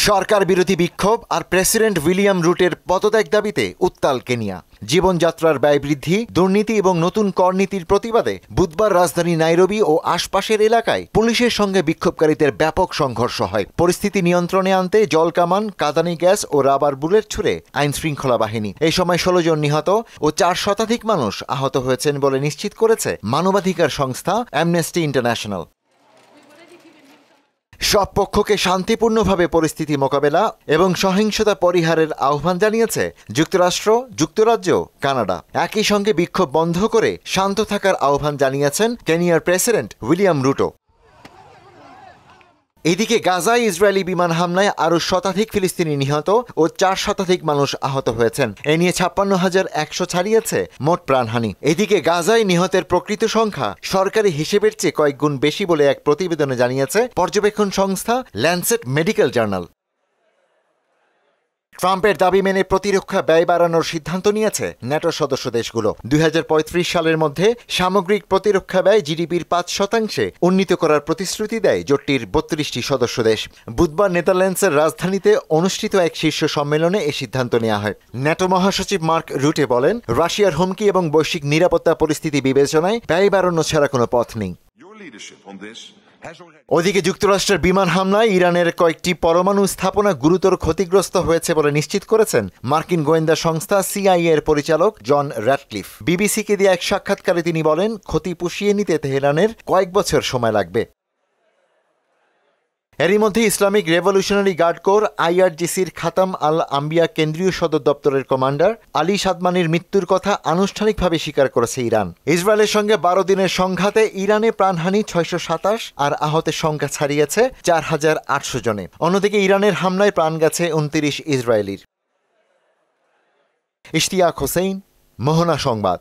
সরকার বিরোধী বিক্ষোভ আর president William রুটের পদত্যাগ দাবিতে উত্তাল কেনিয়া। জীবনযাত্রার ব্যয় বৃদ্ধি, দুর্নীতি এবং নতুন কর নীতির প্রতিবাদে বুধবার রাজধানী নাইরোবি ও আশপাশের এলাকায় পুলিশের সঙ্গে বিক্ষোভকারীদের ব্যাপক সংঘর্ষ হয়। পরিস্থিতি নিয়ন্ত্রণে আনতে জলকামান, কাঁদানি গ্যাস ও রাবার বুলেট ছুড়ে আইন শৃঙ্খলা বাহিনী। এই সময় 16 জন নিহত ও 4 শতাধিক মানুষ আহত হয়েছেন বলে নিশ্চিত করেছে মানবাধিকার সংস্থা অ্যামনেস্টি ইন্টারন্যাশনাল। সব পক্ষকে শান্তিপূর্ণভাবে পরিস্থিতি মোকাবেলা এবং সহিংসতা পরিহারের আহ্বান জানিয়েছে যুক্তরাষ্ট্র, যুক্তরাজ্য, কানাডা। একই সঙ্গে বিক্ষোভ বন্ধ করে শান্ত থাকার আহ্বান জানিয়েছেন কেনিয়ার প্রেসিডেন্ট উইলিয়াম রুটো। এদিকে গাজায় ইসরায়েলি বিমান হামলায় আরও শতাধিক ফিলিস্তিনি নিহত ও 4 শতাধিক মানুষ আহত হয়েছেন। এ নিয়ে 56,100 ছাড়িয়েছে মোট প্রাণহানি। এদিকে গাজায় নিহতের প্রকৃত সংখ্যা সরকারি হিসেবের চেয়ে কয়েক গুণ বেশি বলে এক প্রতিবেদনে জানিয়েছে পর্যবেক্ষণ সংস্থা ল্যান্সেট মেডিকেল জার্নাল। ট্রাম্পের দাবি মেনে প্রতিরক্ষা ব্যয় বাড়ানোর সিদ্ধান্ত নিয়েছে ন্যাটো সদস্য দেশগুলো। 2035 সালের মধ্যে সামগ্রিক প্রতিরক্ষা ব্যয় জিডিপির 5% উন্নীত করার প্রতিশ্রুতি দেয় জোটটির 32টি সদস্য দেশ। বুধবার নেদারল্যান্ডসের রাজধানীতে অনুষ্ঠিত এক শীর্ষ সম্মেলনে এই সিদ্ধান্ত নেওয়া হয়। ন্যাটো মহাসচিব মার্ক রুটে বলেন, রাশিয়ার হুমকি এবং বৈশ্বিক নিরাপত্তা পরিস্থিতি বিবেচনায় ব্যয় বাড়ানো ছাড়া কোনো পথ নেই। ওদিকে যুক্তরাষ্ট্রের বিমান হামলায় ইরানের কয়েকটি পরমাণু স্থাপনা গুরুতর ক্ষতিগ্রস্ত হয়েছে বলে নিশ্চিত করেছেন মার্কিন গোয়েন্দা সংস্থা সিআইএ এর পরিচালক জন র্যাটক্লিফ। বিবিসিকে দিয়ে এক সাক্ষাৎকারে তিনি বলেন, ক্ষতি পুষিয়ে নিতে তেহরানের কয়েক বছর সময় লাগবে। এরই মধ্যে ইসলামিক রেভলিউশনারি গার্ড কোর আইআরজিসির খাতাম আল আম্বিয়া কেন্দ্রীয় সদর দপ্তরের কমান্ডার আলী সাদমানির মৃত্যুর কথা আনুষ্ঠানিকভাবে স্বীকার করেছে ইরান। ইসরায়েলের সঙ্গে 12 দিনের সংঘাতে ইরানে প্রাণহানি 627 আর আহতের সংখ্যা ছাড়িয়েছে 4,800 জনে। অন্যদিকে ইরানের হামলায় প্রাণ গেছে 29 ইসরায়েলির। ইশতিয়াক হোসেন, মোহনা সংবাদ।